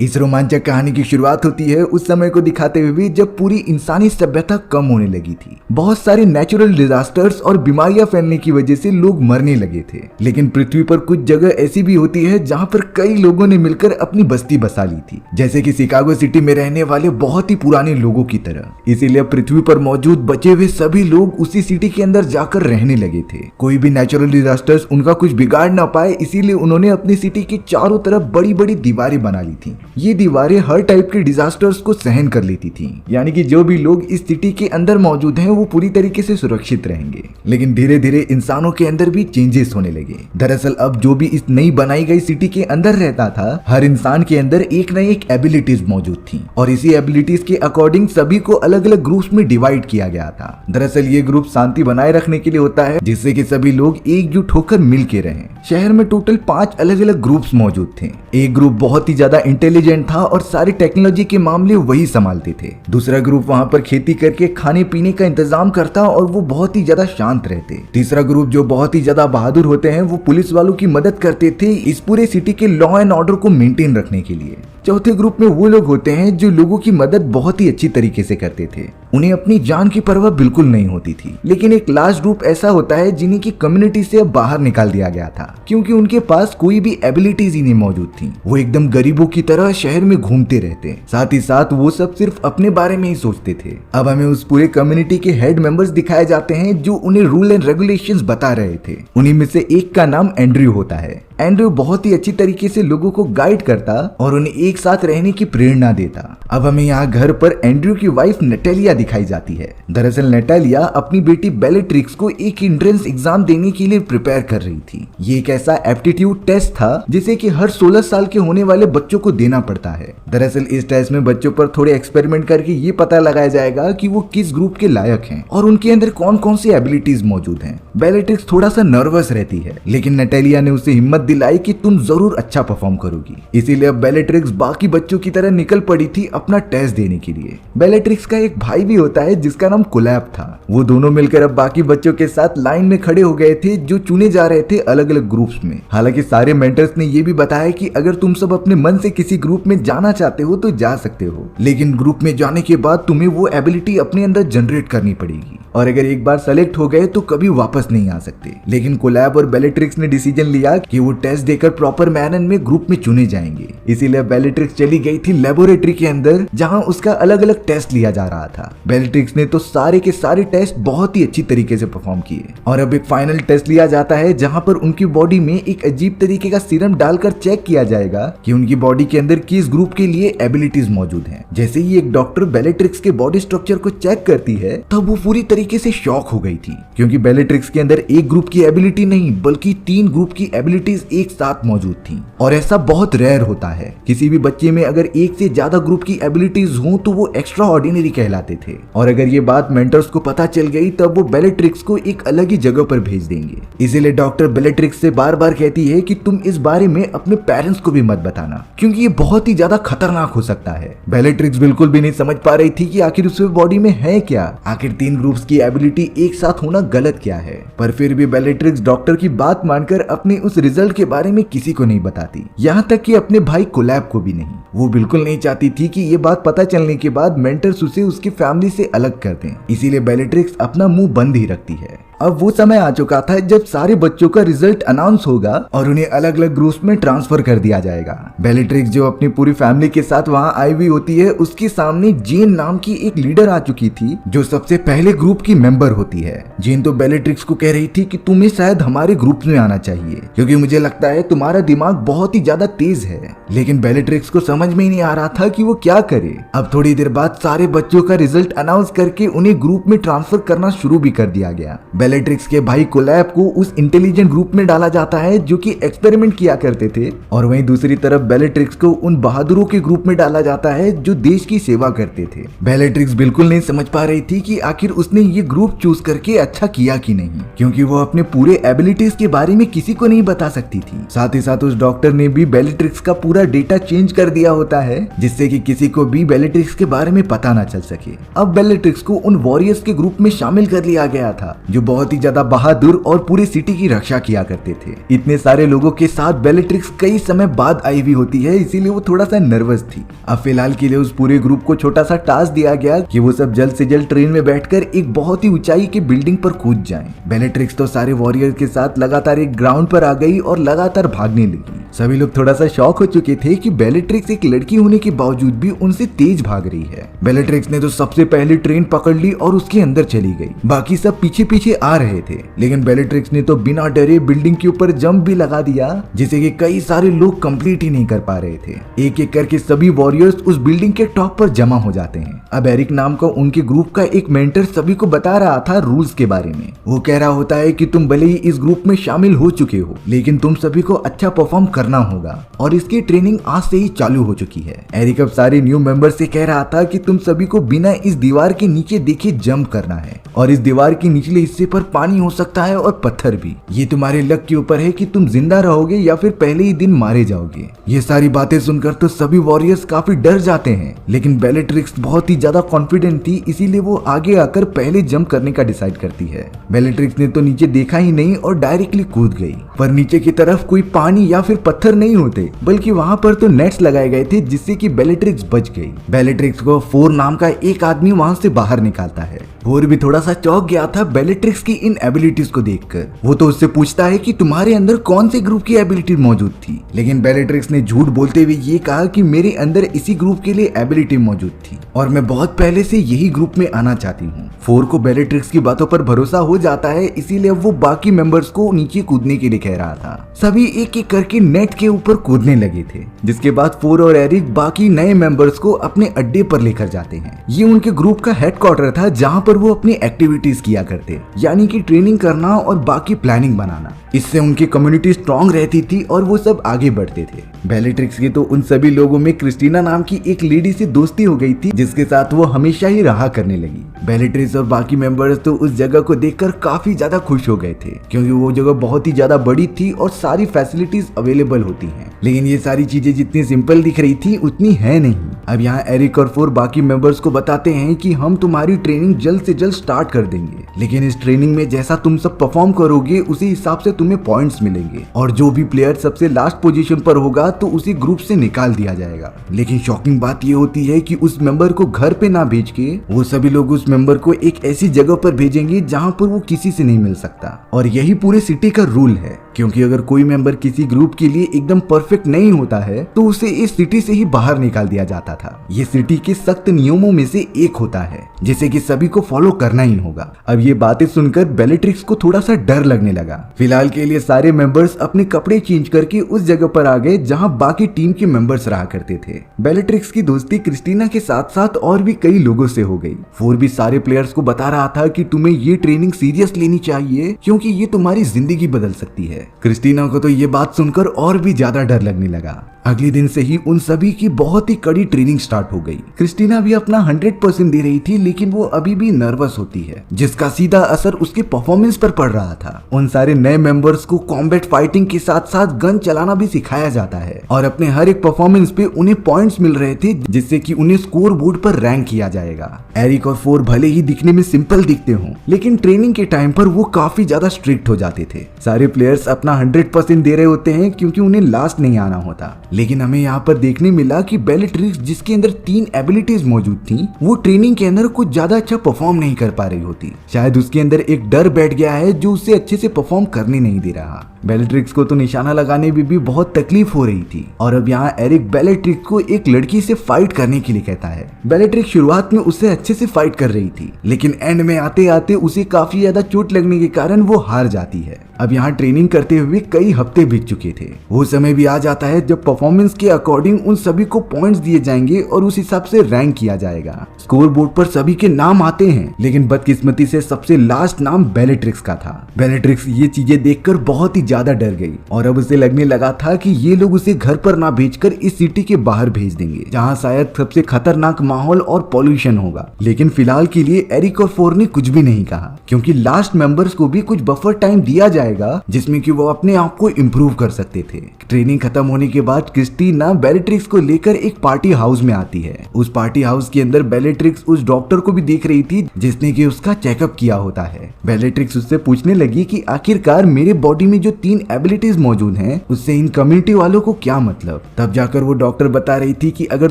इस रोमांचक कहानी की शुरुआत होती है उस समय को दिखाते हुए जब पूरी इंसानी सभ्यता कम होने लगी थी। बहुत सारे नेचुरल डिजास्टर्स और बीमारियां फैलने की वजह से लोग मरने लगे थे। लेकिन पृथ्वी पर कुछ जगह ऐसी भी होती है जहां पर कई लोगों ने मिलकर अपनी बस्ती बसा ली थी, जैसे कि शिकागो सिटी में रहने वाले बहुत ही पुराने लोगों की तरह। इसीलिए पृथ्वी पर मौजूद बचे हुए सभी लोग उसी सिटी के अंदर जाकर रहने लगे थे। कोई भी नेचुरल डिजास्टर्स उनका कुछ बिगाड़ ना पाए, इसीलिए उन्होंने अपनी सिटी के चारों तरफ बड़ी बड़ी दीवारें बना ली थी। ये दीवारें हर टाइप के डिजास्टर्स को सहन कर लेती थी, यानी कि जो भी लोग इस सिटी के अंदर मौजूद हैं वो पूरी तरीके से सुरक्षित रहेंगे। लेकिन धीरे धीरे इंसानों के अंदर भी चेंजेस होने लगे। दरअसल अब जो भी इस नई बनाई गई सिटी के अंदर रहता था, हर इंसान के अंदर एक न एक एबिलिटीज मौजूद थी और इसी एबिलिटीज के अकॉर्डिंग सभी को अलग अलग ग्रुप्स में डिवाइड किया गया था। दरअसल ये ग्रुप शांति बनाए रखने के लिए होता है, जिससे कि सभी लोग एकजुट होकर मिल के रहें। शहर में टोटल 5 अलग अलग ग्रुप्स मौजूद थे। एक ग्रुप बहुत ही ज्यादा इंटेलिजेंट था और सारी टेक्नोलॉजी के मामले वही संभालते थे। दूसरा ग्रुप वहां पर खेती करके खाने पीने का इंतजाम करता और वो बहुत ही ज्यादा शांत रहते। तीसरा ग्रुप जो बहुत ही ज्यादा बहादुर होते हैं, वो पुलिस वालों की मदद करते थे इस पूरे सिटी के लॉ एंड ऑर्डर को मेंटेन रखने के लिए। चौथे ग्रुप में वो लोग होते हैं जो लोगों की मदद बहुत ही अच्छी तरीके से करते थे, उन्हें अपनी जान की परवाह बिल्कुल नहीं होती थी। लेकिन एक लास्ट ग्रुप ऐसा होता है जिन्हें की कम्युनिटी से अब बाहर निकाल दिया गया था, क्योंकि उनके पास कोई भी एबिलिटीज ही नहीं मौजूद थी। वो एकदम गरीबों की तरह शहर में घूमते रहते, साथ ही साथ वो सब सिर्फ अपने बारे में ही सोचते थे। अब हमें उस पूरे कम्युनिटी के हेड मेंबर्स दिखाए जाते हैं जो उन्हें रूल एंड रेगुलेशंस बता रहे थे। उन्हीं में से एक का नाम एंड्रयू होता है। एंड्रयू बहुत ही अच्छी तरीके से लोगों को गाइड करता और उन्हें एक साथ रहने की प्रेरणा देता। अब हमें यहाँ घर पर एंड्रयू की वाइफ नेटेलिया दिखाई जाती है। दरअसल नेटेलिया अपनी बेटी बेलेट्रिक्स को एक एंट्रेंस एग्जाम देने के लिए प्रिपेयर कर रही थी। ये एक ऐसा एप्टीट्यूड टेस्ट था जिसे कि हर 16 साल के होने वाले बच्चों को देना पड़ता है। दरअसल इस टेस्ट में बच्चों पर थोड़े एक्सपेरिमेंट करके ये पता लगाया जाएगा कि वो किस ग्रुप के लायक हैं और उनके अंदर कौन कौन सी एबिलिटीज मौजूद हैं। बेलेट्रिक्स थोड़ा सा नर्वस रहती है, लेकिन नेटेलिया ने उसे हिम्मत दिलाई कि तुम जरूर अच्छा परफॉर्म करोगी। इसीलिए अब बेलेट्रिक्स बाकी बच्चों की तरह निकल पड़ी थी अपना टेस्ट देने के लिए। बेलेट्रिक्स का एक भाई भी होता है जिसका नाम कोलैब था। वो दोनों मिलकर अब बाकी बच्चों के साथ लाइन में खड़े हो गए थे जो चुने जा रहे थे अलग अलग ग्रुप्स में। हालांकि सारे मेंटर्स ने ये भी बताया कि अगर तुम सब अपने मन से किसी ग्रुप में जाना चाहते हो तो जा सकते हो, लेकिन ग्रुप में जाने के बाद तुम्हें वो एबिलिटी अपने अंदर जनरेट करनी पड़ेगी और अगर एक बार सेलेक्ट हो गए तो कभी वापस नहीं आ सकते। लेकिन कोलैब और बेलेट्रिक्स ने डिसीजन लिया कि वो टेस्ट देकर प्रॉपर मैनर में ग्रुप में चुने जाएंगे। इसीलिए बेलेट्रिक्स चली गई थी लेबोरेटरी के अंदर जहां उसका अलग अलग टेस्ट लिया जा रहा था। बेलेट्रिक्स ने तो सारे के सारे टेस्ट बहुत ही अच्छी तरीके से परफॉर्म किए और अब एक फाइनल टेस्ट लिया जाता है जहां पर उनकी बॉडी में एक अजीब तरीके का सीरम डालकर चेक किया जाएगा कि उनकी बॉडी के अंदर किस ग्रुप के लिए एबिलिटीज मौजूद हैं। जैसे ही एक डॉक्टर बेलेट्रिक्स के बॉडी स्ट्रक्चर को चेक करती है तब वो पूरी तरीके से शॉक हो गई थी, क्योंकि बेलेट्रिक्स के अंदर एक ग्रुप की एबिलिटी नहीं बल्कि 3 ग्रुप की एबिलिटीज एक साथ मौजूद थी और ऐसा बहुत रेयर होता है। किसी भी बच्चे में अगर एक से ज्यादा ग्रुप की एबिलिटीज हो तो वो एक्स्ट्रा ऑर्डिनरी कहलाते थे और अगर ये बात मेंटर्स को पता चल गई तब वो बेलेट्रिक्स को एक अलग ही जगह पर भेज देंगे। इसीलिए डॉक्टर बेलेट्रिक्स से बार बार कहती है कि तुम इस बारे में अपने पेरेंट्स को भी मत बताना, क्योंकि ये बहुत ही ज्यादा खतरनाक हो सकता है। बेलेट्रिक्स बिल्कुल भी नहीं समझ पा रही थी कि आखिर उसके बॉडी में है क्या, आखिर 3 ग्रुप्स की एबिलिटी एक साथ होना गलत क्या है। पर फिर भी बेलेट्रिक्स डॉक्टर की बात मानकर अपने उस रिजल्ट के बारे में किसी को नहीं बताती, यहाँ तक कि अपने भाई कोलैब को भी नहीं। वो बिल्कुल नहीं चाहती थी कि ये बात पता चलने के बाद मेंटर्स उसे उसकी फैमिली से अलग कर दें, इसीलिए बेलेट्रिक्स अपना मुंह बंद ही रखती है। अब वो समय आ चुका था जब सारे बच्चों का रिजल्ट अनाउंस होगा और उन्हें अलग अलग ग्रुप्स में ट्रांसफर कर दिया जाएगा। बेलेट्रिक्स जो अपनी पूरी फैमिली के साथ वहां आई हुई होती है, उसके सामने जेन नाम की एक लीडर आ चुकी थी जो सबसे पहले ग्रुप की मेंबर होती है। जेन तो बेलेट्रिक्स को कह रही थी कि तुम्हें शायद हमारे ग्रुप में आना चाहिए, क्योंकि मुझे लगता है तुम्हारा दिमाग बहुत ही ज्यादा तेज है। लेकिन बेलेट्रिक्स को समझ में ही नहीं आ रहा था कि वो क्या करे। अब थोड़ी देर बाद सारे बच्चों का रिजल्ट अनाउंस करके उन्हें ग्रुप में ट्रांसफर करना शुरू भी कर दिया गया। बेलेट्रिक्स के भाई कोलैब को उस इंटेलिजेंट ग्रुप में डाला जाता है जो कि एक्सपेरिमेंट किया करते थे और वहीं दूसरी तरफ बेलेट्रिक्स को उन बहादुरों के ग्रुप में डाला जाता है जो देश की सेवा करते थे। बेलेट्रिक्स बिल्कुल नहीं समझ पा रही थी कि आखिर उसने ये ग्रुप चूज करके अच्छा किया कि नहीं, क्योंकि वो अपने पूरे एबिलिटीज के बारे में किसी को नहीं बता सकती थी। साथ ही साथ उस डॉक्टर ने भी बेलेट्रिक्स का पूरा डेटा चेंज कर दिया होता है जिससे कि किसी को भी बेलेट्रिक्स के बारे में पता ना चल सके। अब बेलेट्रिक्स को उन वॉरियर्स के ग्रुप में शामिल कर लिया गया था जो बहुत बहुत ही ज्यादा बहादुर और पूरी सिटी की रक्षा किया करते थे। इतने सारे लोगों के साथ बेलेट्रिक्स कई समय बाद आई हुई होती है, इसीलिए वो थोड़ा सा नर्वस थी। अब फिलहाल के लिए उस पूरे ग्रुप को छोटा सा टास्क दिया गया कि वो सब जल्द से जल्द ट्रेन में बैठकर एक बहुत ही ऊंचाई की बिल्डिंग पर कूद जाएं। बेलेट्रिक्स तो सारे वॉरियर के साथ लगातार एक ग्राउंड पर आ गई और लगातार भागने लगी। सभी लोग थोड़ा सा शॉक हो चुके थे कि बेलेट्रिक्स एक लड़की होने के बावजूद भी उनसे तेज भाग रही है। बेलेट्रिक्स ने तो सबसे पहले ट्रेन पकड़ ली और उसके अंदर चली गई। बाकी सब पीछे पीछे आ रहे थे, लेकिन बेलेट्रिक्स ने तो बिना डरे बिल्डिंग के ऊपर जंप भी लगा दिया, जिसे कि कई सारे लोग कंप्लीट ही नहीं कर पा रहे थे। एक एक करके सभी वॉरियर्स उस बिल्डिंग के टॉप पर जमा हो जाते हैं। अब एरिक नाम का उनके ग्रुप का एक मेंटर सभी को बता रहा था रूल्स के बारे में। वो कह रहा होता है कि तुम भले ही इस ग्रुप में शामिल हो चुके हो, लेकिन तुम सभी को अच्छा परफॉर्म करना होगा और इसकी ट्रेनिंग आज से ही चालू हो चुकी है। एरिक अब सारे न्यू मेंबर से कह रहा था कि तुम सभी को बिना इस दीवार के नीचे देखे जंप करना है और इस दीवार के निचले हिस्से पर पानी हो सकता है और पत्थर भी। ये तुम्हारे लक के ऊपर है कि तुम जिंदा रहोगे या फिर पहले ही दिन मारे जाओगे। ये सारी बातें सुनकर तो सभी वॉरियर्स काफी डर जाते हैं, लेकिन बेलेट्रिक्स बहुत ही ज्यादा कॉन्फिडेंट थी, इसीलिए वो आगे आकर पहले जंप करने का डिसाइड करती है। बेलेट्रिक्स ने तो नीचे देखा ही नहीं और डायरेक्टली कूद गई, पर नीचे की तरफ कोई पानी या फिर पत्थर नहीं होते, बल्कि वहाँ पर तो नेट्स लगाए गए थे, जिससे कि बेलेट्रिक्स बच गई। बेलेट्रिक्स को फोर नाम का एक आदमी वहाँ से बाहर निकालता है। फोर भी थोड़ा सा चौंक गया था बेलेट्रिक्स की इन एबिलिटीज को देखकर। वो तो उससे पूछता है कि तुम्हारे अंदर कौन से ग्रुप की एबिलिटी मौजूद थी, लेकिन बेलेट्रिक्स ने झूठ बोलते हुए ये कहा कि मेरे अंदर इसी ग्रुप के लिए एबिलिटी मौजूद थी और मैं बहुत पहले से यही ग्रुप में आना चाहती हूँ। फोर को बेलेट्रिक्स की बातों पर भरोसा हो जाता है, इसीलिए वो बाकी मेंबर्स को नीचे कूदने के लिए कह रहा था। सभी एक एक करके नेट के ऊपर कूदने लगे थे, जिसके बाद फोर और एरिक बाकी नए मेंबर्स को अपने अड्डे पर लेकर जाते हैं। ये उनके ग्रुप का हेडक्वार्टर था, जहाँ पर वो अपनी एक्टिविटीज किया करते, यानी कि ट्रेनिंग करना और बाकी प्लानिंग बनाना। इससे उनकी कम्युनिटी स्ट्रांग रहती थी और वो सब आगे बढ़ते थे। बेलेट्रिक्स की तो उन सभी लोगों में क्रिस्टीना नाम की एक लेडी से दोस्ती हो गई थी, जिसके साथ वो हमेशा ही रहा करने लगी। बेलेट्रिक्स और बाकी मेंबर्स तो उस जगह को देखकर काफी ज्यादा खुश हो गए थे, क्योंकि वो जगह बहुत ही ज्यादा बड़ी थी और सारी फैसिलिटीज अवेलेबल होती हैं। लेकिन ये सारी चीजें जितनी सिंपल दिख रही थी उतनी है नहीं। अब यहाँ एरिक और फोर बाकी मेंबर्स को बताते हैं कि हम तुम्हारी ट्रेनिंग जल्द से जल्द स्टार्ट कर देंगे, लेकिन इस ट्रेनिंग में जैसा तुम सब परफॉर्म करोगे उसी हिसाब से तुम्हें पॉइंट्स मिलेंगे और जो भी प्लेयर सबसे लास्ट पोजीशन पर होगा तो उसी ग्रुप से निकाल दिया जाएगा। लेकिन शॉकिंग बात ये होती है कि उस मेंबर को घर पे ना भेज के वो सभी लोग उस मेंबर को एक ऐसी जगह पर भेजेंगे जहाँ पर वो किसी से नहीं मिल सकता, और यही पूरे सिटी का रूल है, क्योंकि अगर कोई मेंबर किसी ग्रुप के लिए एकदम परफेक्ट नहीं होता है तो उसे इस सिटी से ही बाहर निकाल दिया जाता था। ये सिटी के सख्त नियमों में से एक होता है, जिसे कि सभी को फॉलो करना ही होगा। अब ये बातें सुनकर बेलेट्रिक्स को थोड़ा सा डर लगने लगा। फिलहाल के लिए सारे मेंबर्स अपने कपड़े चेंज करके उस जगह पर आ गए जहाँ बाकी टीम के मेंबर्स रहा करते थे। बेलेट्रिक्स की दोस्ती क्रिस्टीना के साथ साथ और भी कई लोगों से हो गई। फोर भी सारे प्लेयर्स को बता रहा था कि तुम्हें ये ट्रेनिंग सीरियस लेनी चाहिए, क्योंकि ये तुम्हारी जिंदगी बदल सकती है। क्रिस्टीना को तो ये बात सुनकर और भी ज्यादा डर लगने लगा। अगले दिन से ही उन सभी की बहुत ही कड़ी ट्रेनिंग स्टार्ट हो गई। क्रिस्टीना भी अपना 100% दे रही थी, लेकिन वो अभी भी नर्वस होती है, जिसका सीधा असर उसके परफॉर्मेंस पर पड़ रहा था। उन सारे नए मेंबर्स को कॉम्बैट फाइटिंग के साथ साथ गन चलाना भी सिखाया जाता है और अपने हर एक परफॉर्मेंस पे उन्हें पॉइंट्स मिल रहे थे, जिससे कि उन्हें स्कोर बोर्ड पर रैंक किया जाएगा। एरिक और फोर भले ही दिखने में सिंपल दिखते हों, लेकिन ट्रेनिंग के टाइम पर वो काफी ज्यादा स्ट्रिक्ट हो जाते थे। सारे प्लेयर्स अपना 100% दे रहे होते हैं, क्योंकि उन्हें लास्ट नहीं आना होता। लेकिन हमें यहाँ पर देखने मिला कि बेलेट्रिक्स, जिसके अंदर 3 एबिलिटीज मौजूद थी, वो ट्रेनिंग के अंदर कुछ ज्यादा अच्छा परफॉर्म नहीं कर पा रही होती। शायद उसके अंदर एक डर बैठ गया है जो उसे अच्छे से परफॉर्म करने नहीं दे रहा। बेलेट्रिक्स को तो निशाना लगाने में भी बहुत तकलीफ हो रही थी, और अब यहाँ एरिक बेलेट्रिक्स को एक लड़की से फाइट करने के लिए कहता है। बेलेट्रिक्स शुरुआत में उससे अच्छे से फाइट कर रही थी, लेकिन एंड में आते आते उसे काफी ज्यादा चोट लगने के कारण वो हार जाती है। अब यहाँ ट्रेनिंग करते हुए कई हफ्ते बीत चुके थे। वो समय भी आ जाता है जब परफॉर्मेंस के अकॉर्डिंग उन सभी को पॉइंट्स दिए जाएंगे और उस हिसाब से रैंक किया जाएगा। स्कोर बोर्ड पर सभी के नाम आते हैं, लेकिन बदकिस्मती से सबसे लास्ट नाम बेलेट्रिक्स का था। बेलेट्रिक्स ये चीजें देखकर बहुत ही ज्यादा डर गई और अब उसे लगने लगा था कि ये लोग उसे घर पर ना भेजकर इस सिटी के बाहर भेज देंगे, जहाँ शायद सबसे खतरनाक माहौल और पॉल्यूशन होगा। लेकिन फिलहाल के लिए एरिक और फोर ने कुछ भी नहीं कहा, क्योंकि लास्ट मेंबर्स को भी कुछ बफर टाइम दिया जाएगा जिसमें कि वो अपने आप को इम्प्रूव कर सकते थे। ट्रेनिंग खत्म होने के बाद क्रिस्टीना बेलेट्रिक्स को लेकर एक पार्टी हाउस में आती है। उस पार्टी हाउस के अंदर बेलेट्रिक्स उस डॉक्टर को भी देख रही थी जिसने कि उसका चेकअप किया होता है। बेलेट्रिक्स उससे पूछने लगी कि आखिरकार मेरे बॉडी में जो 3 एबिलिटीज मौजूद हैं उससे इन कम्युनिटी वालों को क्या मतलब। तब जाकर वो डॉक्टर बता रही थी कि अगर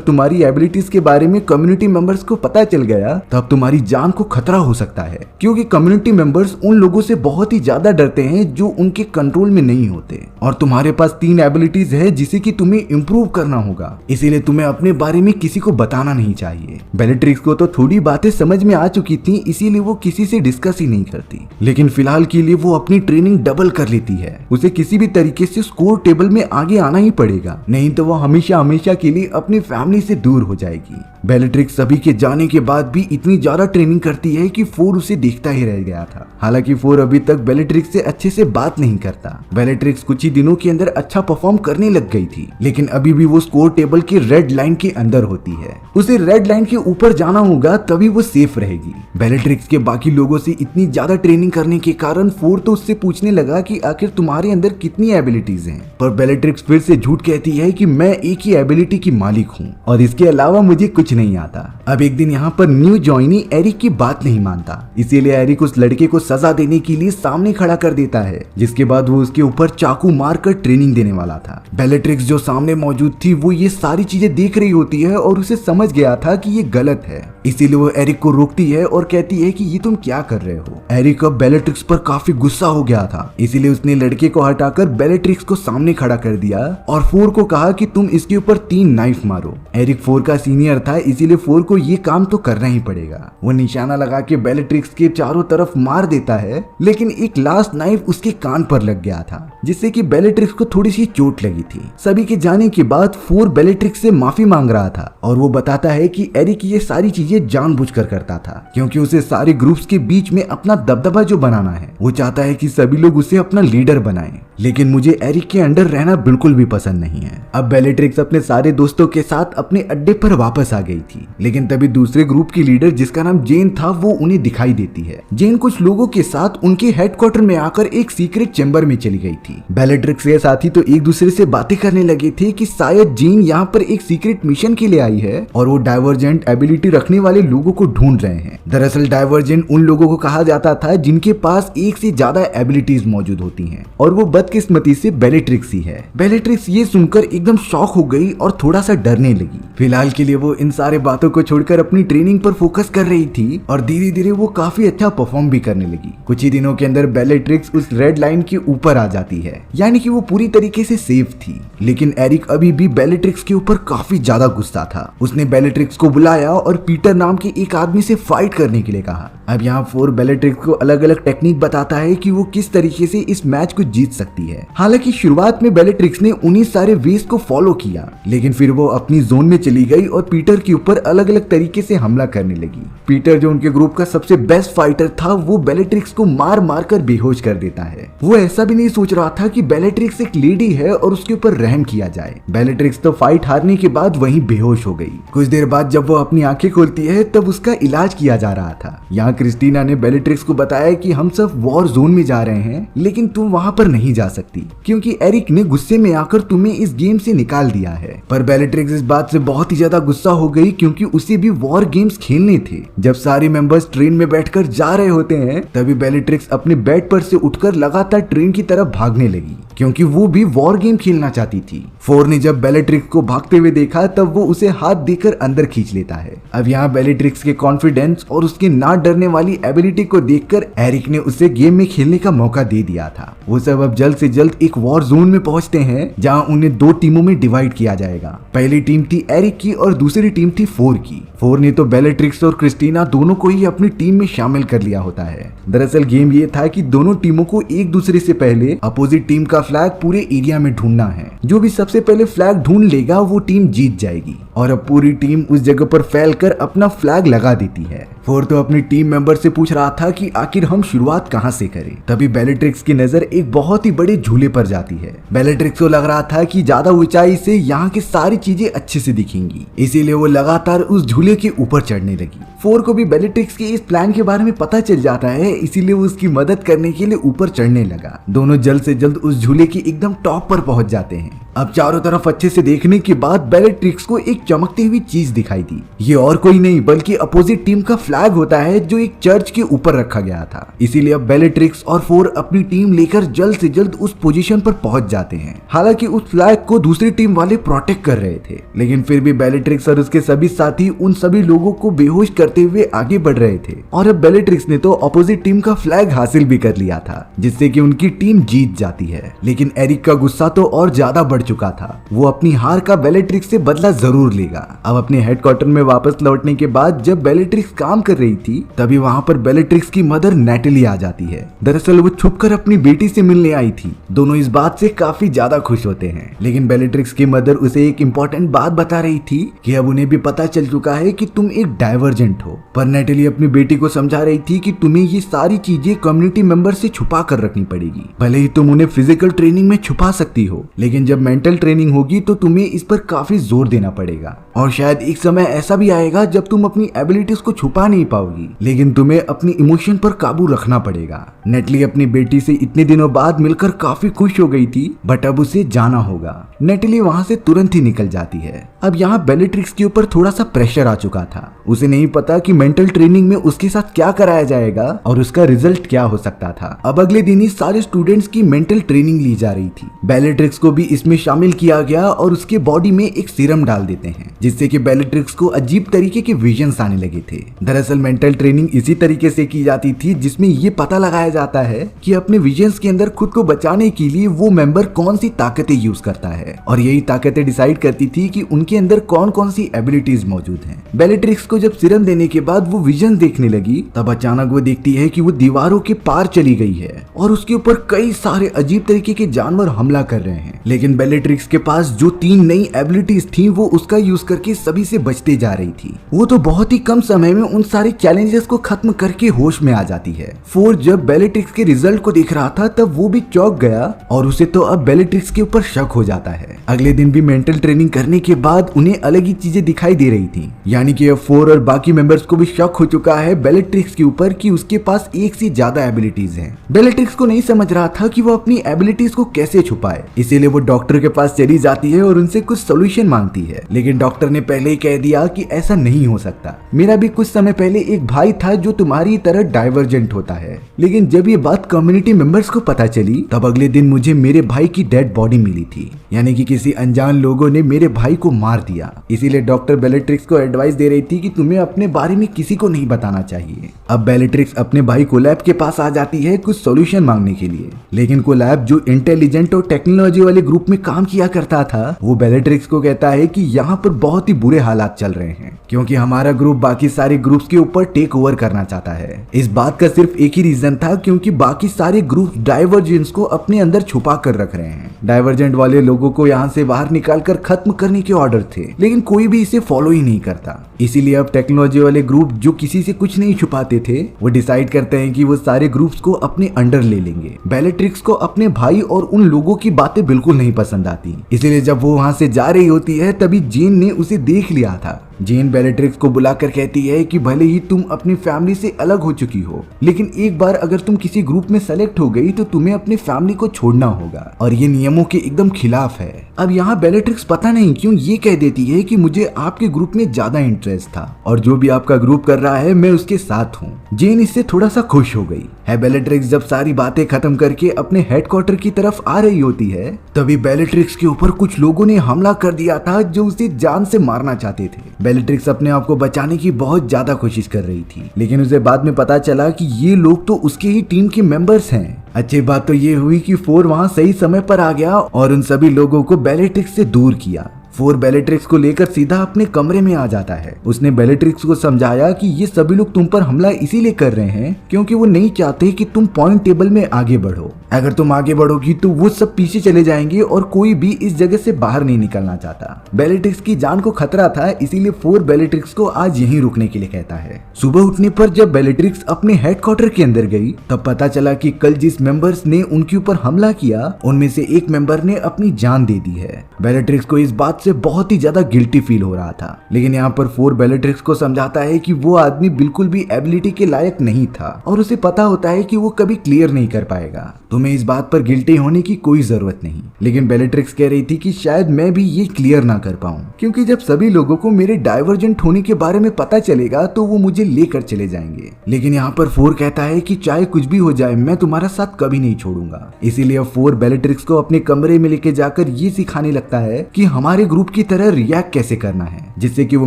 तुम्हारी एबिलिटीज के बारे में कम्युनिटी मेंबर्स को पता चल गया तब तुम्हारी जान को खतरा हो सकता है, क्योंकि कम्युनिटी मेंबर्स उन लोगों से बहुत ही ज्यादा डरते हैं जो उनके कंट्रोल में नहीं होते, और तुम्हारे पास 3 एबिलिटीज है जिसे कि तुम्हें इम्प्रूव करना होगा, इसीलिए तुम्हें अपने बारे में किसी को बताना नहीं चाहिए। बेलेट्रिक्स को तो थोड़ी बातें समझ में आ चुकी थी, इसीलिए वो किसी से डिस्कस ही नहीं करती। लेकिन फिलहाल के लिए वो अपनी ट्रेनिंग डबल कर लेती है। उसे किसी भी तरीके से स्कोर टेबल में आगे आना ही पड़ेगा, नहीं तो वो हमेशा हमेशा के लिए अपनी फैमिली से दूर हो जाएगी। बेलेट्रिक्स सभी के जाने के बाद भी इतनी ज्यादा ट्रेनिंग करती है कि फोर उसे देखता ही रह गया था। हालांकि फोर अभी तक बेलेट्रिक्स से अच्छे से बात नहीं करता। बेलेट्रिक्स कुछ ही दिनों के अंदर अच्छा परफॉर्म करने लग गई थी, लेकिन अभी भी वो स्कोर टेबल के रेड लाइन के अंदर होती है। उसे रेड लाइन के ऊपर जाना होगा तभी वो सेफ रहेगी। बेलेट्रिक्स के बाकी लोगों से इतनी ज्यादा ट्रेनिंग करने के कारण फोर तो उससे पूछने लगा कि आखिर तुम्हारे अंदर कितनी एबिलिटीज हैं, पर बेलेट्रिक्स फिर से झूठ कहती है कि मैं एक ही एबिलिटी की मालिक हूँ और इसके अलावा मुझे कुछ नहीं आता। अब एक दिन यहाँ पर न्यू जॉइनी एरिक की बात नहीं मानता, इसीलिए एरिक उस लड़के को सजा देने के लिए सामने खड़ा कर देता है, जिसके बाद वो उसके ऊपर चाकू मारकर ट्रेनिंग देने वाला था। बेलेट्रिक्स जो सामने मौजूद थी वो ये सारी चीजें देख रही होती है और उसे समझ गया था कि ये गलत है, इसीलिए वो एरिक को रोकती है और कहती है कि ये तुम क्या कर रहे हो। एरिक अब बेलेट्रिक्स पर काफी गुस्सा हो गया था, इसीलिए उसने लड़के को हटाकर बेलेट्रिक्स को सामने खड़ा कर दिया और फोर को कहा कि तुम इसके ऊपर 3 नाइफ मारो। एरिक फोर का सीनियर था, इसीलिए फोर को ये काम तो करना ही पड़ेगा। वो निशाना लगा के बेलेट्रिक्स के चारों तरफ मार देता है, लेकिन एक लास्ट नाइफ उसके कान पर लग गया था, जिससे कि बेलेट्रिक्स को थोड़ी सी चोट लगी थी। सभी के जाने के बाद फोर बेलेट्रिक्स से माफी मांग रहा था और वो बताता है कि एरिक ये सारी चीजें जानबूझकर करता था, क्योंकि उसे सारे ग्रुप्स के बीच में अपना दबदबा जो बनाना है, वो चाहता है कि सभी लोग उसे अपना लीडर बनाएं। लेकिन मुझे एरिक के अंडर रहना बिल्कुल भी पसंद नहीं है। अब बेलेट्रिक्स अपने सारे दोस्तों के साथ अपने अड्डे पर वापस आ गई थी, लेकिन तभी दूसरे ग्रुप की लीडर जिसका नाम जेन था वो उन्हें दिखाई देती है। जेन कुछ लोगों के साथ उनके हेडक्वार्टर में आकर एक सीक्रेट चैम्बर में चली गई थी। बेलेट्रिक्स के साथी तो एक दूसरे से बातें करने लगे थे कि शायद जेन यहाँ पर एक सीक्रेट मिशन के लिए आई है और वो डाइवर्जेंट एबिलिटी रखने वाले लोगों को ढूंढ रहे हैं। दरअसल डाइवर्जेंट उन लोगों को कहा जाता था जिनके पास एक से ज्यादा एबिलिटीज मौजूद होती हैं, और वो बदकिस्मती से बेलेट्रिक्स ही है। बेलेट्रिक्स ये सुनकर एकदम शॉक हो गई और थोड़ा सा डरने लगी। फिलहाल के लिए वो इन सारे बातों को छोड़कर अपनी ट्रेनिंग पर फोकस कर रही थी और धीरे धीरे वो काफी अच्छा परफॉर्म भी करने लगी। कुछ ही दिनों के अंदर बेलेट्रिक्स उस रेड लाइन के ऊपर आ जाती है, यानी कि वो पूरी तरीके से सेफ थी। लेकिन एरिक अभी भी बेलेट्रिक्स के ऊपर काफी ज्यादा गुस्सा था। उसने बेलेट्रिक्स को बुलाया और पीटर नाम के एक आदमी से फाइट करने के लिए कहा। अब यहाँ फोर बेलेट्रिक्स को अलग अलग टेक्निक बताता है कि वो किस तरीके से इस मैच को जीत सकती है। हालांकि शुरुआत में बेलेट्रिक्स ने उन्हीं सारे वेज को फॉलो किया, लेकिन फिर वो अपनी जोन में चली गई और पीटर के ऊपर अलग अलग तरीके से हमला करने लगी। पीटर जो उनके ग्रुप का सबसे बेस्ट फाइटर था, वो बेलेट्रिक्स को मार मार कर बेहोश कर देता है। वो ऐसा भी नहीं सोच रहा था कि बेलेट्रिक्स एक लेडी है और उसके ऊपर रहम किया जाए। बेलेट्रिक्स तो फाइट हारने के बाद वहीं बेहोश हो गई। कुछ देर बाद जब वो अपनी आंखें खोलती है तब उसका इलाज किया जा रहा था। यहाँ क्रिस्टीना ने बेलेट्रिक्स को बताया कि हम सब वॉर जोन में जा रहे हैं, लेकिन तुम वहाँ पर नहीं जा सकती क्योंकि एरिक ने गुस्से में आकर तुम्हें इस गेम से निकाल दिया है। पर बेलेट्रिक्स इस बात से बहुत ही ज्यादा गुस्सा हो गई, क्योंकि उसे भी वॉर गेम्स खेलने थे। जब सारे मेंबर्स ट्रेन में बैठकर जा रहे होते हैं तभी बेलेट्रिक्स अपने बेड पर से उठकर लगातार ट्रेन की तरफ भागने लगी, क्योंकि वो भी वॉर गेम खेलना चाहती थी। फोर ने जब बेलेट्रिक्स को भागते हुए देखा तब वो उसे हाथ देकर अंदर खींच लेता है। अब यहाँ बेलेट्रिक्स के कॉन्फिडेंस और उसके ना डरने वाली एबिलिटी को देखकर एरिक ने उसे गेम में खेलने का मौका दे दिया था। वो सब अब जल्द से जल्द एक वॉर जोन में पहुंचते हैं, जहां उन्हें 2 टीमों में डिवाइड किया जाएगा। पहली टीम थी एरिक की और दूसरी टीम थी फोर की। फोर ने तो बेलेट्रिक्स और क्रिस्टीना दोनों को ही अपनी टीम में शामिल कर लिया होता है। दरअसल गेम ये था कि दोनों टीमों को एक दूसरे से पहले अपोजिट टीम का फ्लैग पूरे एरिया में ढूंढना है। जो भी सबसे पहले फ्लैग ढूंढ लेगा वो टीम जीत जाएगी, और अब पूरी टीम उस जगह पर फैलकर अपना फ्लैग लगा देती है। फोर तो अपनी टीम मेंबर से पूछ रहा था कि आखिर हम शुरुआत कहां से करें। तभी बेलेट्रिक्स की नजर एक बहुत ही बड़े झूले पर जाती है। बेलेट्रिक्स को लग रहा था कि ज्यादा ऊंचाई से यहाँ की सारी चीजें अच्छे से दिखेंगी, इसीलिए वो लगातार उस झूले के ऊपर चढ़ने लगी। फोर को भी बेलेट्रिक्स के इस प्लान के बारे में पता चल जाता है, इसीलिए वो उसकी मदद करने के लिए ऊपर चढ़ने लगा। दोनों जल्द से जल्द उस झूले की एकदम टॉप पर पहुंच जाते हैं। अब चारों तरफ अच्छे से देखने के बाद बेलेट्रिक्स को एक चमकती हुई चीज दिखाई दी। ये और कोई नहीं बल्कि अपोजिट टीम का फ्लैग होता है, जो एक चर्च के ऊपर रखा गया था। इसीलिए अब बेलेट्रिक्स और फोर अपनी टीम लेकर जल्द से जल्द उस पोजीशन पर पहुंच जाते हैं। हालांकि उस फ्लैग को दूसरी टीम वाले प्रोटेक्ट कर रहे थे, लेकिन फिर भी बेलेट्रिक्स और उसके सभी साथी उन सभी लोगों को बेहोश करते हुए आगे बढ़ रहे थे। और अब बेलेट्रिक्स ने तो अपोजिट टीम का फ्लैग हासिल भी कर लिया था, जिससे कि उनकी टीम जीत जाती है। लेकिन एरिक का गुस्सा तो और ज्यादा बढ़ चुका था। वो अपनी हार का बेलेट्रिक्स से बदला जरूर लेगा। अब अपने हेडक्वार्टर में वापस लौटने के बाद जब बेलेट्रिक्स काम कर रही थी, तभी वहाँ पर बेलेट्रिक्स की मदर नेटली आ जाती है। दरअसल वो छुपकर अपनी बेटी से मिलने आई थी। दोनों इस बात से काफी ज्यादा खुश होते हैं, लेकिन बेलेट्रिक्स की मदर उसे एक इम्पोर्टेंट बात बता रही थी कि अब उन्हें भी पता चल चुका है कि तुम एक डाइवर्जेंट हो। पर नेटली अपनी बेटी को समझा रही थी कि तुम्हें ये सारी चीजें कम्युनिटी मेंबर से छुपा कर रखनी पड़ेगी। भले ही तुम उन्हें फिजिकल ट्रेनिंग में छुपा सकती हो, लेकिन जब मेंटल ट्रेनिंग होगी तो तुम्हें इस पर काफी जोर देना पड़ेगा। और शायद एक समय ऐसा भी आएगा जब तुम अपनी एबिलिटीज को छुपा नहीं पाओगी, लेकिन तुम्हें अपनी इमोशन पर काबू रखना पड़ेगा। नेटली अपनी बेटी से इतने दिनों बाद मिलकर काफी खुश हो गई थी, बट अब उसे जाना होगा। नेटली वहाँ से तुरंत ही निकल जाती है। अब यहाँ बेलेट्रिक्स के ऊपर थोड़ा सा प्रेशर आ चुका था। उसे नहीं पता कि मेंटल ट्रेनिंग में उसके साथ क्या कराया जाएगा और उसका रिजल्ट क्या हो सकता था। अब अगले दिन ही सारे स्टूडेंट्स की मेंटल ट्रेनिंग ली जा रही थी। बेलेट्रिक्स को भी इसमें शामिल किया गया और उसके बॉडी में एक सीरम डाल देते हैं, जिससे कि बेलेट्रिक्स को अजीब तरीके के विजन्स आने लगे थे। दरअसल मेंटल ट्रेनिंग इसी तरीके से की जाती थी जिसमें ये पता लगाया जाता है कि अपने विजन्स के अंदर खुद को बचाने के लिए वो मेंबर कौन सी ताकतें यूज करता है, और यही ताकतें डिसाइड करती थी कि उनके अंदर कौन कौन सी एबिलिटीज मौजूद हैं। बेलेट्रिक्स को जब सीरम देने के बाद वो विजन देखने लगी, तब अचानक वो देखती है कि वो दीवारों के पार चली गई है और उसके ऊपर कई सारे अजीब तरीके के जानवर हमला कर रहे हैं। लेकिन बेलेट्रिक्स के पास जो 3 नई एबिलिटीज थी वो उसका यूज करके सभी से बचते जा रही थी। वो तो बहुत ही कम समय में उन सारे चैलेंजेस को खत्म करके होश में आ जाती है। फोर जब बेलेट्रिक्स के रिजल्ट को देख रहा था तब वो भी चौंक गया और उसे तो अब बेलेट्रिक्स के ऊपर शक हो जाता है। अगले दिन भी मेंटल ट्रेनिंग करने के बाद उन्हें अलग ही चीजें दिखाई दे रही थी, यानी कि अब फोर और बाकी मेंबर्स को भी शक हो चुका है बेलेट्रिक्स के ऊपर कि उसके पास एक से ज्यादा एबिलिटीज हैं। बेलेट्रिक्स को नहीं समझ रहा था कि वो अपनी एबिलिटीज को कैसे छुपाए, इसीलिए वो डॉक्टर के पास चली जाती है और उनसे कुछ सोल्यूशन मांगती है। लेकिन डॉक्टर ने पहले ही कह दिया कि ऐसा नहीं हो सकता, मेरा भी कुछ समय पहले एक भाई था जो तुम्हारी तरह डाइवर्जेंट होता है। लेकिन जब ये बात कम्युनिटी मेंबर्स को पता चली, तब अगले दिन मुझे मेरे भाई की डेड बॉडी मिली थी, यानी कि किसी अनजान लोगों ने मेरे भाई को मार दिया। इसीलिए डॉक्टर बेलेट्रिक्स को एडवाइस दे रही थी कि तुम्हें अपने बारे में किसी को नहीं बताना चाहिए। अब बेलेट्रिक्स अपने भाई कोलैब के पास आ जाती है कुछ सॉल्यूशन मांगने के लिए, लेकिन कोलैब जो इंटेलिजेंट और टेक्नोलॉजी वाले ग्रुप में काम किया करता था, वो बेलेट्रिक्स को कहता है कि यहाँ पर बहुत ही बुरे हालात चल रहे हैं, क्योंकि हमारा ग्रुप बाकी सारे ग्रुप्स के ऊपर टेक ओवर करना चाहता है। इस बात का सिर्फ एक ही रीजन था, क्योंकि बाकी सारे ग्रुप डाइवर्जेंस को अपने अंदर छुपा कर रख रहे हैं। डाइवर्जेंट वाले लोगों को यहाँ से बाहर निकाल कर खत्म करने के ऑर्डर थे, लेकिन कोई भी इसे फॉलो ही नहीं करता। इसीलिए अब टेक्नोलॉजी वाले ग्रुप जो किसी से कुछ नहीं छुपाते थे, वो डिसाइड करते हैं कि वो सारे ग्रुप्स को अपने अंडर ले लेंगे। बेलेट्रिक्स को अपने भाई और उन लोगों की बातें बिल्कुल नहीं पसंद आती, इसीलिए जब वो वहाँ से जा रही होती है तभी जेन ने उसे देख लिया था। जेन बेलेट्रिक्स को बुलाकर कहती है कि भले ही तुम अपनी फैमिली से अलग हो चुकी हो, लेकिन एक बार अगर तुम किसी ग्रुप में सेलेक्ट हो गई तो तुम्हें अपनी फैमिली को छोड़ना होगा, और ये नियमों के एकदम खिलाफ है। अब यहाँ बेलेट्रिक्स पता नहीं क्यों ये कह देती है कि मुझे आपके ग्रुप में ज्यादा इंटरेस्ट था, और जो भी आपका ग्रुप कर रहा है मैं उसके साथ हूँ। जेन इससे थोड़ा सा खुश हो गई है। बेलेट्रिक्स जब सारी बातें खत्म करके अपने हेडक्वार्टर की तरफ आ रही होती है, तभी बेलेट्रिक्स के ऊपर कुछ लोगों ने हमला कर दिया था जो उसे जान से मारना चाहते थे। बेलेट्रिक्स अपने आप को बचाने की बहुत ज्यादा कोशिश कर रही थी, लेकिन उसे बाद में पता चला कि ये लोग तो उसके ही टीम के मेंबर्स हैं। अच्छी बात तो ये हुई कि फोर वहाँ सही समय पर आ गया और उन सभी लोगों को बेलेट्रिक्स से दूर किया। फोर बेलेट्रिक्स को लेकर सीधा अपने कमरे में आ जाता है। उसने बेलेट्रिक्स को समझाया कि ये सभी लोग तुम पर हमला इसीलिए कर रहे हैं क्योंकि वो नहीं चाहते कि तुम पॉइंट टेबल में आगे बढ़ो। अगर तुम आगे बढ़ोगी तो वो सब पीछे चले जाएंगे और कोई भी इस जगह से बाहर नहीं निकलना चाहता। बेलेट्रिक्स की जान को खतरा था, इसीलिए फोर बेलेट्रिक्स को आज यहीं रुकने के लिए कहता है। सुबह उठने पर जब बेलेट्रिक्स अपने हेडक्वार्टर के अंदर गई तब पता चला कि कल जिस मेंबर्स ने उनके ऊपर हमला किया उनमें से एक मेंबर ने अपनी जान दे दी है। बेलेट्रिक्स को इस बात से बहुत ही ज्यादा गिल्टी फील हो रहा था, लेकिन यहाँ पर फोर बेलेट्रिक्स को समझाता है कि वो आदमी बिल्कुल भी एबिलिटी के लायक नहीं था और उसे पता होता है कि वो कभी क्लियर नहीं कर पाएगा। तुम्हें इस बात पर गिल्टी होने की कोई जरूरत नहीं। लेकिन बेलेट्रिक्स कह रही थी कि शायद मैं भी ये क्लियर ना कर पाऊं, क्योंकि जब सभी लोगों को मेरे डाइवर्जेंट होने के बारे में पता चलेगा तो वो मुझे लेकर चले जाएंगे। लेकिन यहाँ पर फोर कहता है कि चाहे कुछ भी हो जाए मैं तुम्हारा साथ कभी नहीं छोड़ूंगा। इसीलिए अब फोर बेलेट्रिक्स को अपने कमरे में लेके जाकर ये सिखाने लगता है कि हमारे ग्रुप की तरह रिएक्ट कैसे करना है, जिससे कि वो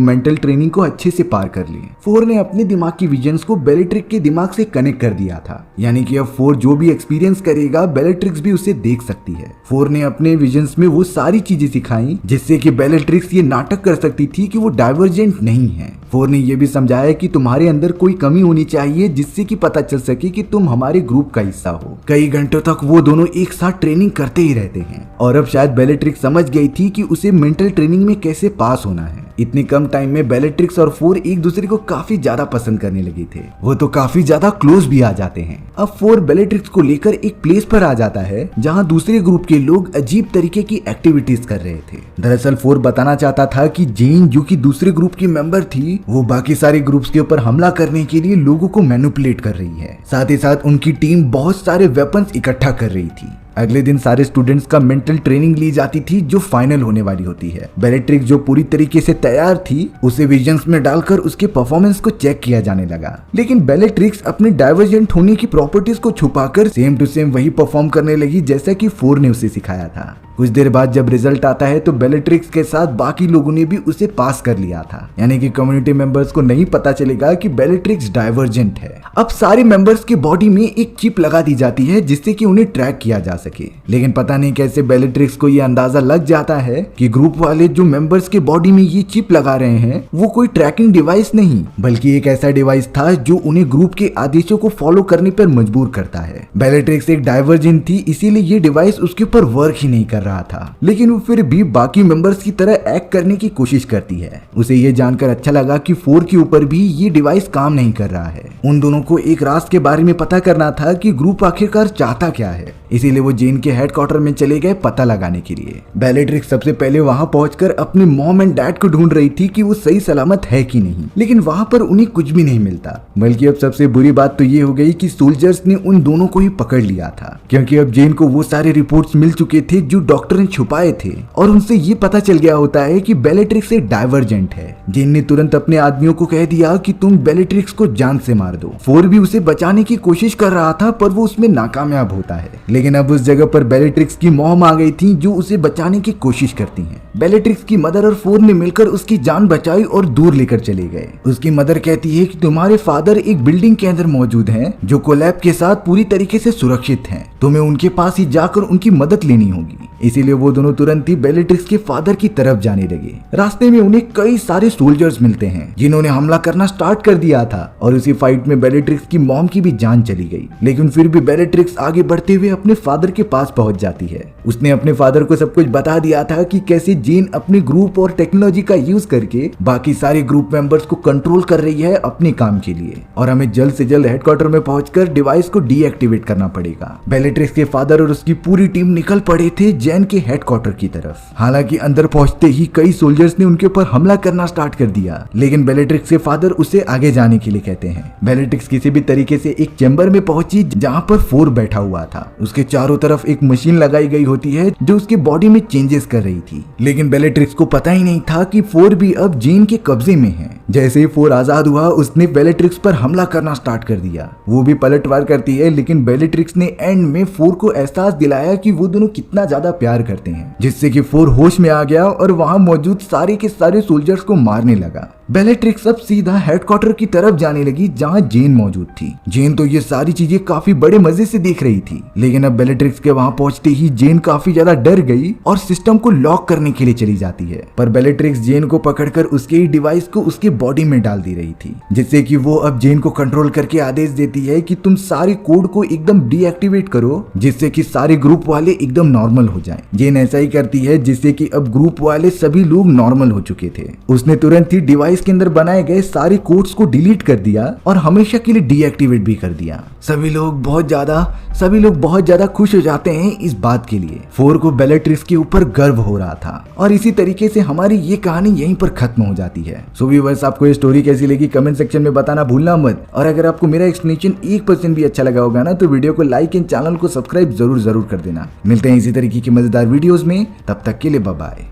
मेंटल ट्रेनिंग को अच्छे से पार कर ले। फोर ने अपने दिमाग की विजन्स को बेलेट्रिक्स के दिमाग से कनेक्ट कर दिया था, यानी कि अब फोर जो भी एक्सपीरियंस करेगा बेलेट्रिक्स भी उसे देख सकती है। फोर ने अपने विजन्स में वो सारी चीजें सिखाई जिससे कि बेलेट्रिक्स ये नाटक कर सकती थी कि वो डाइवर्जेंट नहीं है। फोर ने ये भी समझाया कि तुम्हारे अंदर कोई कमी होनी चाहिए जिससे कि पता चल सके कि तुम हमारे ग्रुप का हिस्सा हो। कई घंटों तक वो दोनों एक साथ ट्रेनिंग करते ही रहते हैं और अब शायद बेलेट्रिक्स समझ गई थी कि उसे मेंटल ट्रेनिंग में कैसे पास होना है। इतने कम टाइम में बेलेट्रिक्स और फोर एक दूसरे को काफी ज्यादा पसंद करने लगे थे, वो तो काफी ज्यादा क्लोज भी आ जाते हैं। अब फोर बेलेट्रिक्स को लेकर एक प्लेस पर आ जाता है जहां दूसरे ग्रुप के लोग अजीब तरीके की एक्टिविटीज कर रहे थे। दरअसल फोर बताना चाहता था कि जेन जो कि दूसरे ग्रुप की मेंबर थी वो बाकी सारे ग्रुप्स के ऊपर हमला करने के लिए लोगों को मैनिपुलेट कर रही है। साथ ही साथ उनकी टीम बहुत सारे वेपन्स इकट्ठा कर रही थी। अगले दिन सारे स्टूडेंट्स का मेंटल ट्रेनिंग ली जाती थी जो फाइनल होने वाली होती है। बेलेट्रिक्स जो पूरी तरीके से तैयार थी उसे विजन्स में डालकर उसके परफॉर्मेंस को चेक किया जाने लगा, लेकिन बेलेट्रिक्स अपने डाइवर्जेंट होने की प्रॉपर्टीज को छुपाकर सेम टू सेम वही परफॉर्म करने लगी जैसा कि फोर ने उसे सिखाया था। कुछ देर बाद जब रिजल्ट आता है तो बेलेट्रिक्स के साथ बाकी लोगों ने भी उसे पास कर लिया था, यानी कि कम्युनिटी मेंबर्स को नहीं पता चलेगा कि बेलेट्रिक्स डाइवर्जेंट है। अब सारे मेंबर्स के बॉडी में एक चिप लगा दी जाती है जिससे कि उन्हें ट्रैक किया जा सके, लेकिन पता नहीं कैसे बेलेट्रिक्स को ये अंदाजा लग जाता है कि ग्रुप वाले जो मेंबर्स के बॉडी में ये चिप लगा रहे हैं वो कोई ट्रैकिंग डिवाइस नहीं बल्कि एक ऐसा डिवाइस था जो उन्हें ग्रुप के आदेशों को फॉलो करने पर मजबूर करता है। बेलेट्रिक्स एक डाइवर्जेंट थी, इसीलिए ये डिवाइस उसके ऊपर वर्क ही नहीं कर रहा था, लेकिन वो फिर भी बाकी मेंबर्स की तरह एक्ट करने की कोशिश करती है। उसे ये जानकर अच्छा लगा कि फोर के ऊपर भी ये डिवाइस काम नहीं कर रहा है। उन दोनों को एक राज के बारे में पता करना था कि ग्रुप आखिरकार चाहता क्या है, इसीलिए वो जेन के हेडक्वार्टर में चले गए पता लगाने के लिए। बेलेट्रिक्स सबसे पहले वहां पहुंचकर अपने मॉम एंड डैड को ढूंढ रही थी कि वो सही सलामत है कि नहीं, लेकिन वहां पर उन्हें कुछ भी नहीं मिलता। बल्कि अब सबसे बुरी बात तो ये हो गई कि सोल्जर्स ने उन दोनों को ही पकड़ लिया था, क्योंकि अब जेन को वो सारे रिपोर्ट्स मिल चुके थे जो डॉक्टर ने छुपाए थे और उनसे ये पता चल गया होता है कि बेलेट्रिक्स एक डाइवर्जेंट है। जेन ने तुरंत अपने आदमियों को कह दिया कि तुम बेलेट्रिक्स को जान से मार दो। फोर भी उसे बचाने की कोशिश कर रहा था पर वो उसमें नाकामयाब होता है, लेकिन अब उस जगह पर बेलेट्रिक्स की मॉम आ गई थी जो उसे बचाने की कोशिश करती हैं। बेलेट्रिक्स की मदर और फोर ने मिलकर उसकी जान बचाई और दूर लेकर चले गए। उसकी मदर कहती है कि तुम्हारे फादर एक बिल्डिंग के अंदर मौजूद हैं जो कोलैब के साथ पूरी तरीके से सुरक्षित हैं, तुम्हें उनके पास ही जाकर उनकी मदद लेनी होगी। इसीलिए वो दोनों तुरंत ही बेलेट्रिक्स के फादर की तरफ जाने लगे। रास्ते में उन्हें कई सारे सोल्जर्स मिलते हैं जिन्होंने हमला करना स्टार्ट कर दिया था और उसी फाइट में बेलेट्रिक्स की मॉम की भी जान चली गई, लेकिन फिर भी बेलेट्रिक्स आगे बढ़ते हुए अपने फादर के पास पहुंच जाती है। उसने अपने फादर को सब कुछ बता दिया था कि कैसे जेन अपने ग्रुप और टेक्नोलॉजी का यूज करके बाकी सारे ग्रुप मेंबर्स को कंट्रोल कर रही है अपने काम के लिए और हमें जल्द से जल्द हेडक्वार्टर में पहुंचकर डिवाइस को डीएक्टिवेट करना पड़ेगा। बेलेट्रिक्स के फादर और उसकी पूरी टीम निकल पड़े थे जेन के हेडक्वार्टर की तरफ। हालांकि अंदर पहुंचते ही कई सोल्जर्स ने उनके ऊपर हमला करना स्टार्ट कर दिया, लेकिन बेलेट्रिक्स के फादर उसे आगे जाने के लिए कहते हैं। बेलेट्रिक्स किसी भी तरीके से एक चैम्बर में पहुंची जहां पर फोर बैठा हुआ था। उसके चारों तरफ एक मशीन लगाई गई होती है जो उसके बॉडी में चेंजेस कर रही थी, लेकिन बेलेट्रिक्स को पता ही नहीं था कि फोर भी अब जेन के कब्जे में है। जैसे ही फोर आजाद हुआ उसने बेलेट्रिक्स पर हमला करना स्टार्ट कर दिया। वो भी पलटवार करती है, लेकिन बेलेट्रिक्स ने एंड में फोर को एहसास दिलाया कि वो दोनों कितना ज्यादा प्यार करते हैं, जिससे कि फोर होश में आ गया और वहां मौजूद सारे के सारे सोल्जर्स को मारने लगा। बेलेट्रिक्स अब सीधा हेडक्वार्टर की तरफ जाने लगी जहां जेन मौजूद थी। जेन तो ये सारी चीजें काफी बड़े मजे से देख रही थी, लेकिन अब बेलेट्रिक्स के वहां पहुंचते ही जेन काफी ज्यादा डर गई और सिस्टम को लॉक करने के लिए चली जाती है। पर बेलेट्रिक्स जेन को पकड़कर उसके ही डिवाइस को उसके बॉडी में डाल दे रही थी, जिससे कि वो अब जेन को कंट्रोल करके आदेश देती है कि तुम सारे कोड को एकदम डीएक्टिवेट करो, जिससे कि सारे ग्रुप वाले एकदम नॉर्मल हो जाएं। जेन ऐसा ही करती है, जिससे कि अब ग्रुप वाले सभी लोग नॉर्मल हो चुके थे। उसने तुरंत ही डिवाइस के अंदर बनाए गए सारे कोड्स को डिलीट कर दिया और हमेशा के लिए डीएक्टिवेट भी कर दिया। सभी लोग बहुत ज्यादा खुश हो जाते हैं इस बात के लिए। 4 को बेलेट्रिक्स के ऊपर गर्व हो रहा था और इसी तरीके से हमारी ये कहानी यहीं पर खत्म हो जाती है। सो व्यूअर्स, आपको ये स्टोरी कैसी लगी कमेंट सेक्शन में बताना भूलना मत। और अगर आपको मेरा एक्सप्लेनेशन 1% भी अच्छा लगा होगा ना, तो वीडियो को लाइक एंड चैनल को सब्सक्राइब जरूर कर देना। मिलते हैं इसी तरीके की मजेदार वीडियोस में, तब तक के लिए बाय बाय।